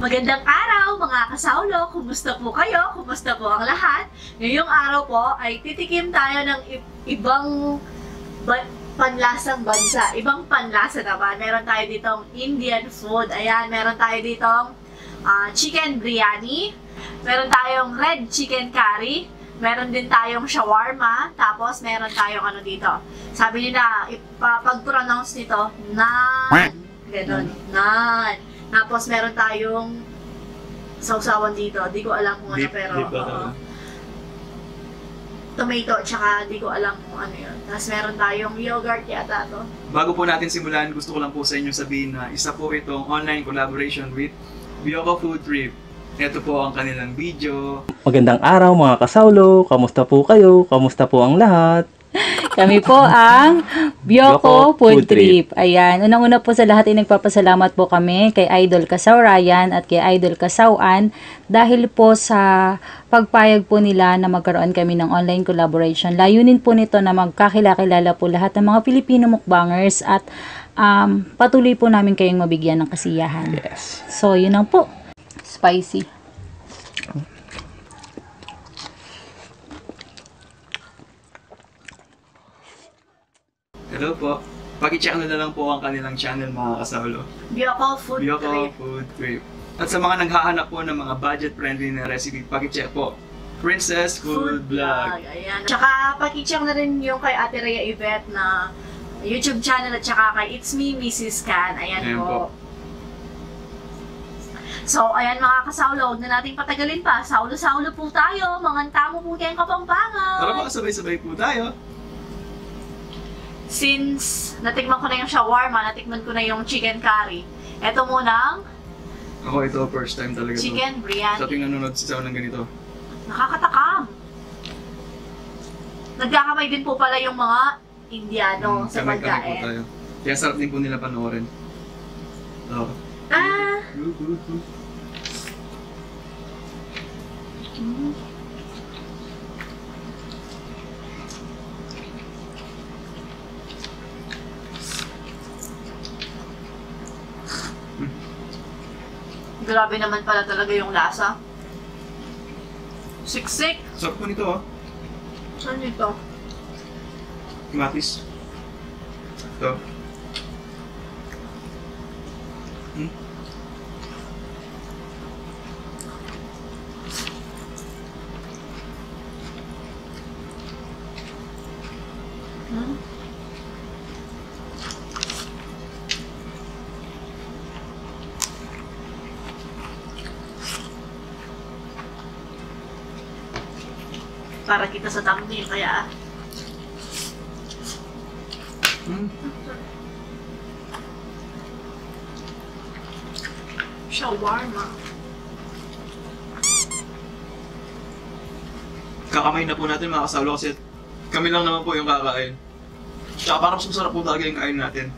Magandang araw mga kasaulo! Kumusta po kayo? Kumusta po ang lahat? Ngayong araw po ay titikim tayo ng ibang panlasang bansa. Ibang panlasa naman. Meron tayo ditong Indian food. Ayan, meron tayo ditong chicken biryani. Meron tayong red chicken curry. Meron din tayong shawarma. Tapos meron tayong ano dito. Sabi nila, pag-pronounce nito, naan. Ganon, naan. Tapos meron tayong sausawan dito. Di ko alam kung ano, pero tomato, tsaka di ko alam kung ano yun. Tapos meron tayong yogurt yata to. Bago po natin simulan, gusto ko lang po sa inyo sabihin na isa po itong online collaboration with Bioco Food Trip. Ito po ang kanilang video. Magandang araw mga kasaulo, kamusta po kayo? Kamusta po ang lahat? Kami po ang Bioco Food Trip. Ayan, unang-una po sa lahat ay nagpapasalamat po kami kay Idol Kasaw Ryan at kay Idol Kasaw Ann dahil po sa pagpayag po nila na magkaroon kami ng online collaboration. Layunin po nito na magkakilala po lahat ng mga Filipino mukbangers at patuloy po namin kayong mabigyan ng kasiyahan. Yes. So, yun lang po. Spicy. Hello po. Paki-check na lang po ang kanilang channel mga kasaulo. Bioco Food Bioco Trip. Food Trip. At sa mga naghahanap po ng mga budget-friendly na recipe, paki-check po. Princess Food Vlog. Ayan. Tsaka pakicheck na rin yung kay Ate Rhea Yvette na YouTube channel at tsaka kay It's Me, Mrs. Can. Ayan po. So, ayan mga kasaulo, huwag na natin patagalin pa. Saulo-saulo po tayo. Manganta mo po kayong Kapampangan. Para makasabay-sabay po tayo. Since natikman ko na yung shawarma, natikman ko na yung chicken curry. Ito munang Ako ito, first time talaga chicken to. biryani. Sa tuwing nanonood sa ng ganito. Nakakatakam. Nagkakamay din po pala yung mga Indiano sa Kamay-kamay po pagkain. tayo. Kaya sarap din po nila panoorin. So, Grabe naman pala talaga yung lasa. Siksik. sarap po nito oh. Ano ito? Kamatis. Ito. Para kita sa thumbnail kaya. Shawarma. Kakamay na po natin mga kasaulo kasi kami lang naman po yung kakain. Tsaka parang masarap po talaga yung kain natin.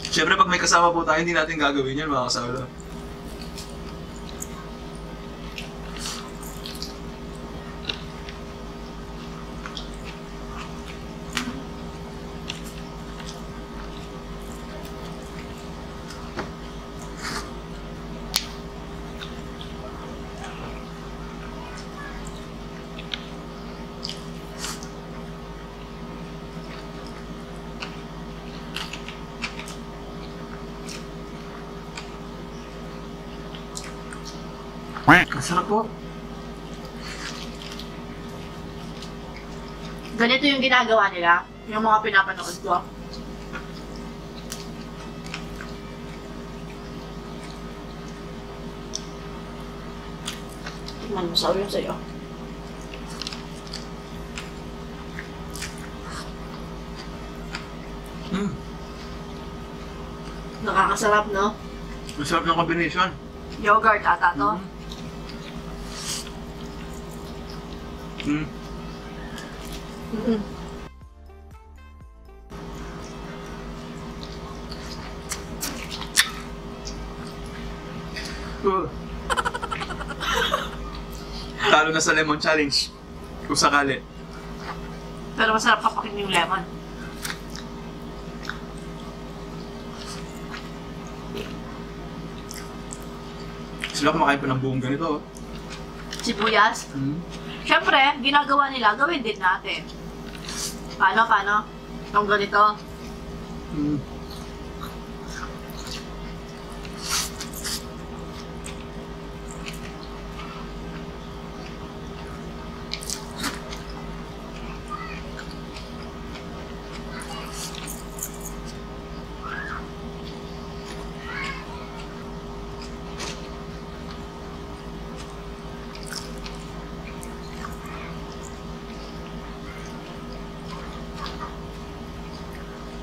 Siyempre pag may kasama po tayo, hindi natin gagawin yan mga kasaulo. Ang sarap po. Ganito yung ginagawa nila. Yung mga pinapanood ko. Tingnan mo sa ulo sa'yo. Nakakasarap, no? Ang sarap ng combination. Yogurt ata to. Talo na sa lemon challenge. Kung sakali. Pero masarap kapakin yung lemon. Sila kumakain pa ng buong ganito. Sibuyas. Siyempre, ginagawa nila, gawin din natin. Paano? Itong ganito.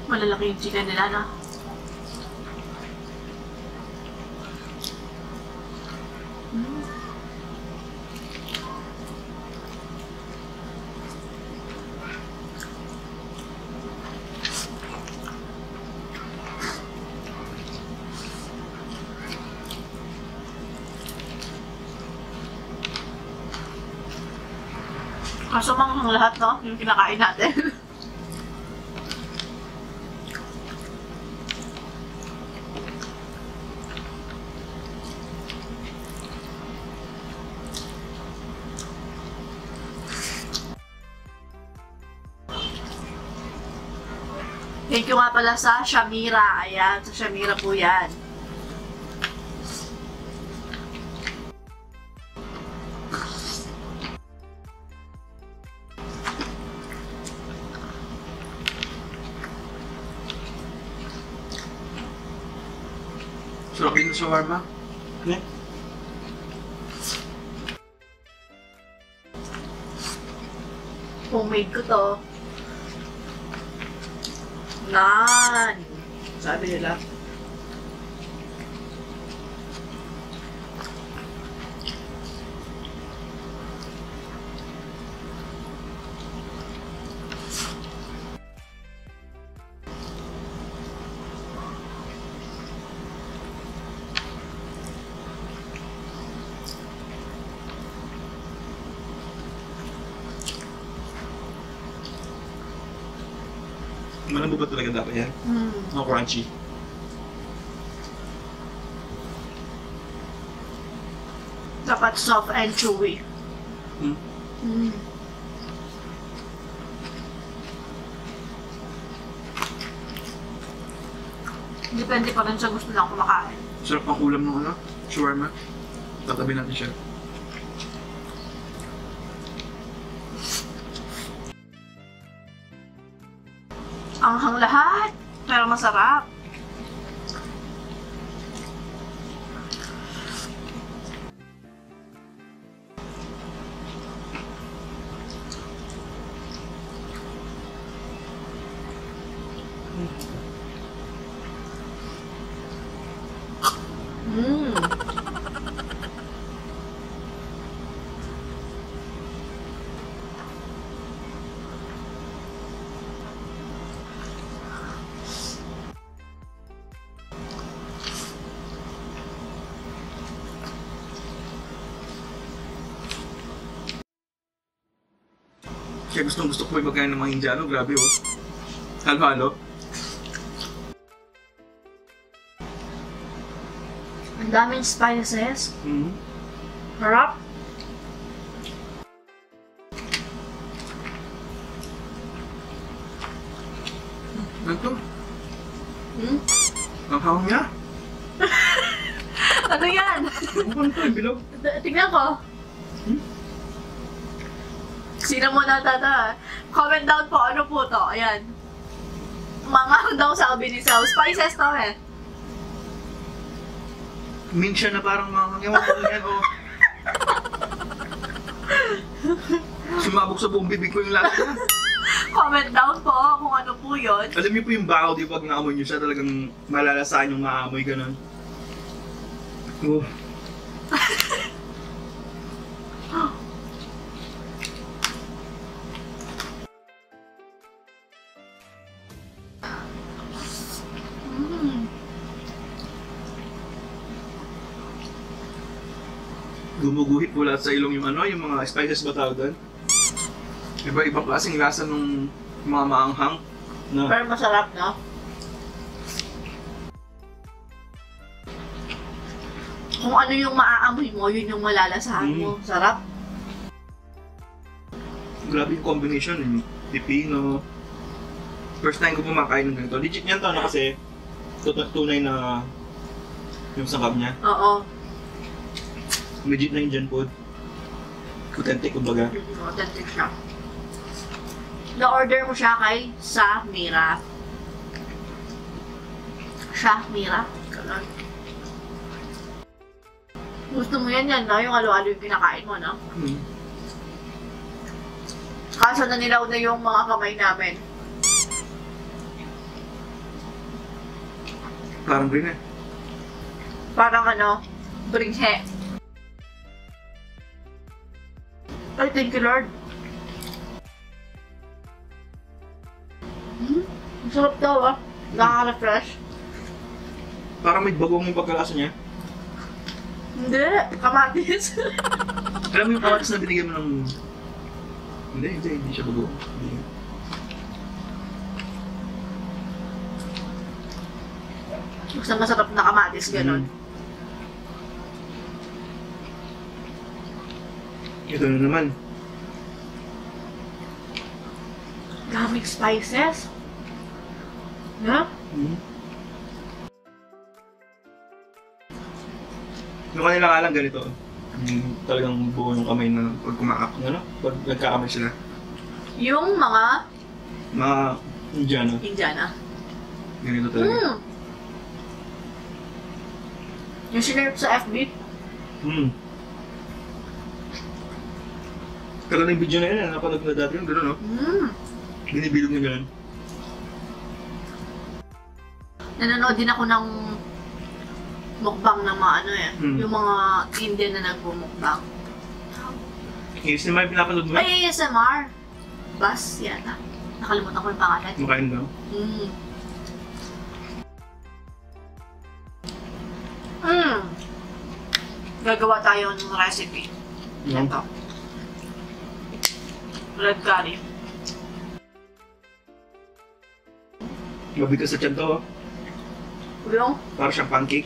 Malalaki yung chicken nila, no? Kaso manghang lahat, no? Yung kinakain natin. Thank you nga pala sa Shamira. Ayan, sa Shamira po yan. Sarap din sa shawarma. Homemade ko to. Nan! Sabi nila. Malambot ba talaga dapat yan? No crunchy. Dapat soft and chewy. Depende pa rin sa gusto lang kumakain. Sarap ang ulam ng shawarma. Tatabi natin siya. Anghang lahat, pero masarap. Kaya gusto ko yung magkain ng mga Indiano. Grabe oh. Halo-halo. Ang daming spices. Harap. Ano to? Ang hawang niya. Ano yan? Ano to? Yung bilog. Tignan ko. Sino mo natata? Comment down po, ano po to? Ayan. Mga daw sabi ni Sal. Spices to eh. Mint siya na parang mga ewan ko yan oh. Sumabog sa buong bibig ko yung lasa niya. Comment down po kung ano po yun. Alam niyo po yung bahaw, di ba? Pag naamoy niyo siya, talagang malalasahan yung maamoy, ganun. Oh. Gumuguhit po lahat sa ilong yung ano, yung mga spices ba tawag doon? Iba-ibang klaseng lasa ng mga maanghang na Pero masarap, no? Kung ano yung maaamoy mo, yun yung malalasahan mo. Sarap. Grabe yung combination, yung pipino. First time ko kumakain ng ganito. Legit yan to, ano, kasi tunay na yung sangkap niya. Oo. Legit na Indian food. Authentic, kumbaga. Authentic siya. Na-order ko siya kay Mira. Mira. Ganun. Gusto mo yan, no? Yung alo-alo yung kinakain mo, no? Kaso nanilaw na yung mga kamay namin. Parang green eh. Parang ano, bringhe. Ay, thank you, Lord. Ang sarap daw, ah. Nakaka-refresh. Parang may bagong yung pagkalasa niya. Hindi, kamatis. Alam mo yung kamatis na binigyan mo ng... Hindi siya bago. Basta masarap na kamatis, ganun. Ito na naman. Daming spices. Yeah? Yung kanila nga lang ganito. Talagang buo yung kamay na pag ano? Pag nagkakamay sila. Yung mga Mga Indiano. Indiana. Ganito talaga. Yung sinurp sa FB. Kaya yung video na yun, napanood na dati yung gano'n, no? Binibilog na gano'n. Nanonood din ako ng mukbang ng mga ano eh. Yung mga Indian na nagmumukbang. Yes, naman yung pinapanood mo? Ay, ASMR. Bas, yata. Nakalimutan ko yung pangalan. Makain daw. Gagawa tayo ng recipe. Ito. Red curry. Mabigas sa tiyan to, oh. Yung? Para siyang pancake.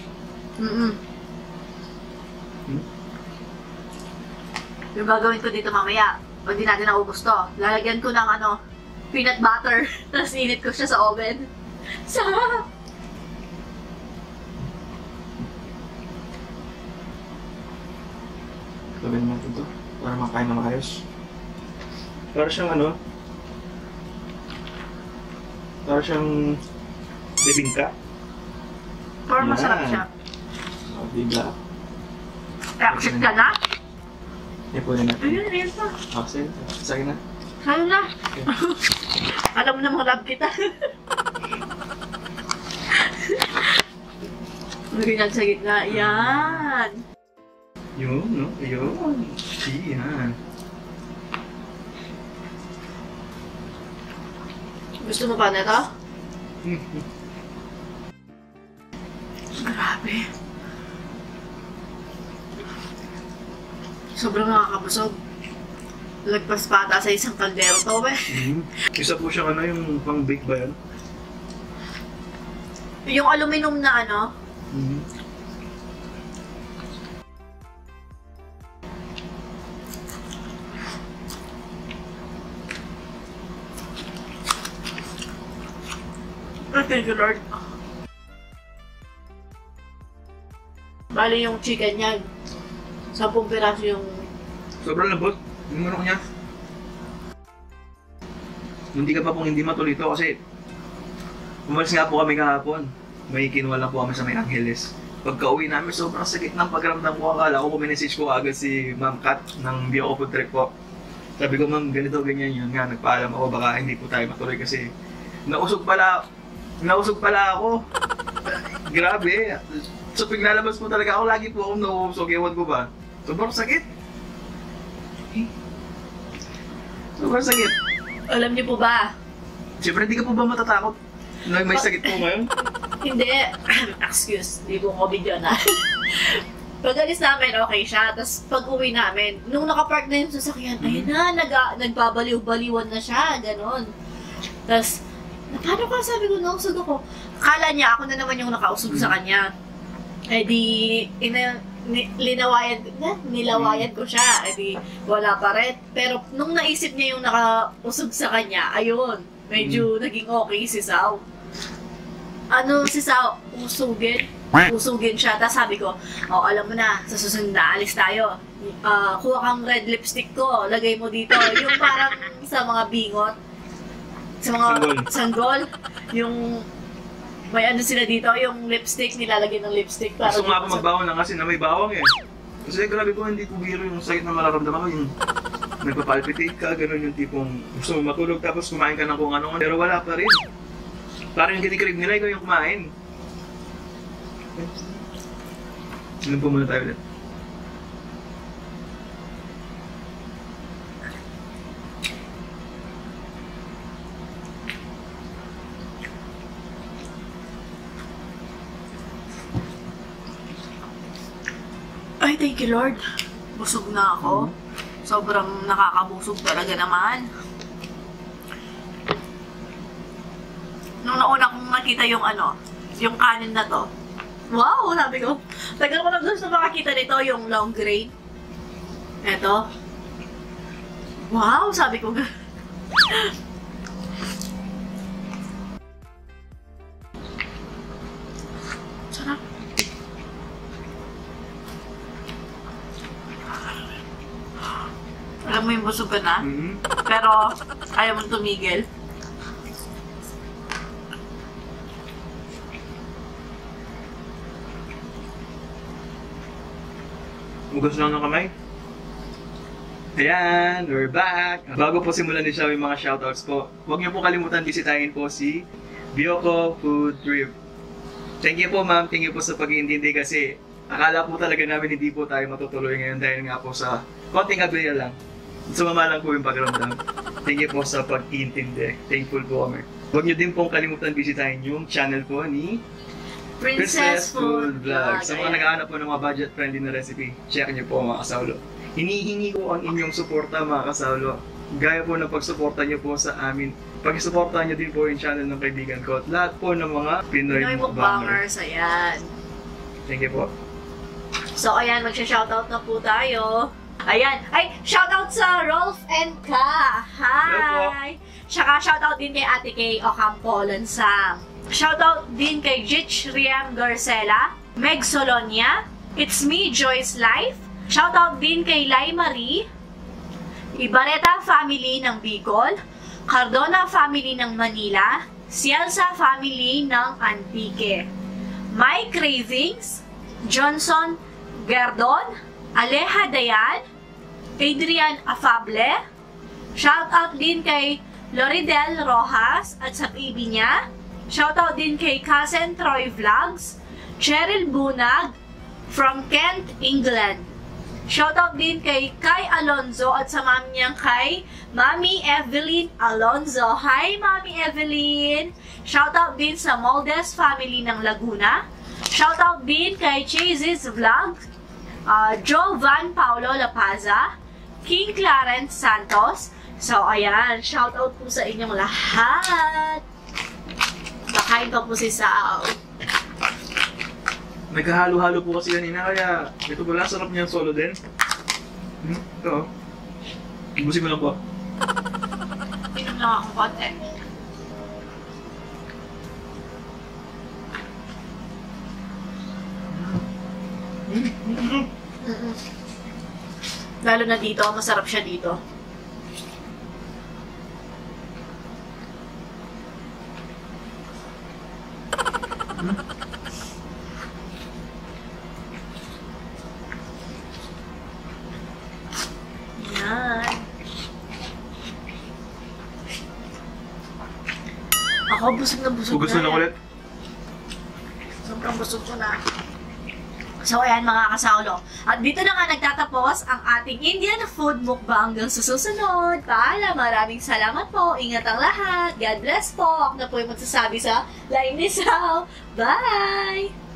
Yung gagawin ko dito mamaya, pag di natin naubos to, lalagyan ko ng ano, peanut butter, tapos init ko siya sa oven. Sarap! Gawin natin to, para makain na maayos. Para siyang ano, para siyang bibingka. Pero masarap siya. O, diba? Reaction ka na? Ipunin natin. Ayun pa. Okay, sa'yo na. Sa'yo na. Alam mo namang love kita. Lagyan sa gitna. Yan. Yun, no? Yun. Yan. Gusto mo pa nito? Grabe. Sobrang nakakabusog. Lagpas pa ata sa isang kaldero to, be. Isa po siyang ano, yung pang-bake ba yan? Yung aluminum na ano, thank you, Lord. Bali yung chicken niya, 10 piraso yung... Sobrang lambot. Yung manok niya. Hindi ka pa pong hindi matulito kasi umalis nga po kami kahapon. May kinuha lang po kami sa May Angeles. Pagka-uwi namin, sobrang sakit ng pagramdam ko. Akala ko minessage ko agad si Ma'am Kat ng Biyoko Food Trip po. Sabi ko, Ma'am, ganito, ganyan yun nga. Nagpaalam ako, baka hindi po tayo matuloy kasi nausog pala ako. Grabe. So paglalabas po talaga ako, lagi po akong nauusog. Ewan ko ba? Sobrang sakit. Sobrang sakit. Alam niyo po ba? Siyempre, hindi ka po ba matatakot na may sakit po ngayon? Hindi. Excuse, di po ko video na. Pag alis namin, okay siya. Tapos pag uwi namin, nung nakapark na yung sasakyan, ayun na, nagbabaliw-baliwan na siya, ganon. Tapos, paano ka sabi ko, nausog ako? Akala niya, ako na naman yung nakausog sa kanya. Eh di, nilawayan ko siya. Edi, wala pa rin. Pero nung naisip niya yung nakausog sa kanya, ayun, medyo naging okay si Sao. Ano si Sao? Usugin siya. Tapos sabi ko, oh, alam mo na, sa susunod na alis tayo. Kuha kang red lipstick ko, lagay mo dito. Yung parang sa mga bingot, sa mga sanggol, yung may ano sila dito, yung lipstick, nilalagay ng lipstick. Gusto nga ako magbawang lang kasi na may bawang eh. Kasi grabe po, hindi ko biro yung sakit na mararamdaman ko. Yung nagpapalpitate ka, gano'n yung tipong gusto mo matulog tapos kumain ka ng kung ano. Pero wala pa rin. Parang yung kinikrib nila, ikaw yung kumain. Ilan po muna tayo ulit. Ay, thank you Lord. Busog na ako. Sobrang nakakabusog talaga naman. Nung nauna kong nakita yung yung kanin na to. Wow, sabi ko. Tagal ko na gusto makakita nito, yung long grain. Eto. Wow, sabi ko. Sarap. Alam mo yung busog ka na, pero ayaw mong tumigil. Hugas lang ng kamay. Ayan, we're back! Bago po simulan din siya yung mga shoutouts po, huwag niyo po kalimutan bisitahin po si Biyoko Food Trip. Thank you po ma'am, thank you po sa pag-iintindi kasi akala po talaga namin hindi po tayo matutuloy ngayon dahil nga po sa konting aberya lang. Sumama lang po yung pagramdam. Thank you po sa pag-iintindi. Thankful po kami. Huwag niyo din pong kalimutan bisitahin yung channel po ni Princess Food Vlog. Sa mga naghahanap po ng mga budget-friendly na recipe, check niyo po mga kasawlo. Hinihingi ko ang inyong suporta mga kasawlo. Gaya po ng pagsuporta niyo po sa amin. Pag-suporta niyo din po yung channel ng kaibigan ko at lahat po ng mga Pinoy mukbangers. Ayan. Thank you po. So, ayan, magsha-shoutout na po tayo. Ayan. Ay, shoutout sa Rolf and Ka. Hi! Tsaka shoutout din kay Ate Kay Ocampo Lansang. Shoutout din kay Jitch Riam Garcela, Meg Solonia, It's Me Joyce Life. Shoutout din kay Lai Marie, Ibareta family ng Bicol, Cardona family ng Manila, Cialsa family ng Antique, My Cravings, Johnson Gerdon, Aleja Dayan, Adrian Afable. Shoutout din kay Loridel Rojas at sa PB niya. Shoutout din kay Cousin Troy Vlogs, Cheryl Bunag from Kent, England. Shoutout din kay Kai Alonzo at sa mami niyang kay Mami Evelyn Alonzo. Hi, Mami Evelyn! Shoutout din sa Moldes family ng Laguna. Shoutout din kay Chases Vlog, Joe Van Paulo Lapaza, King Clarence Santos. So, ayan, shoutout po sa inyong lahat. Nakain pa po si Sao. May kahalo-halo po kasi kanina kaya ito pala, sarap niya solo din. Ito. Ibusin mo lang po. Inom lang ako konti. Lalo na dito, masarap siya dito. Yan. Ako, busog na busog Hugas na lang ulit. Sobrang busog ko na. So, ayan mga kasaulo. At dito na nga nagtatapos ang ating Indian food mukbang hanggang sa susunod. Paalam, maraming salamat po. Ingat ang lahat. God bless po. Ako na po yung magsasabi sa Line ni Sao. Bye!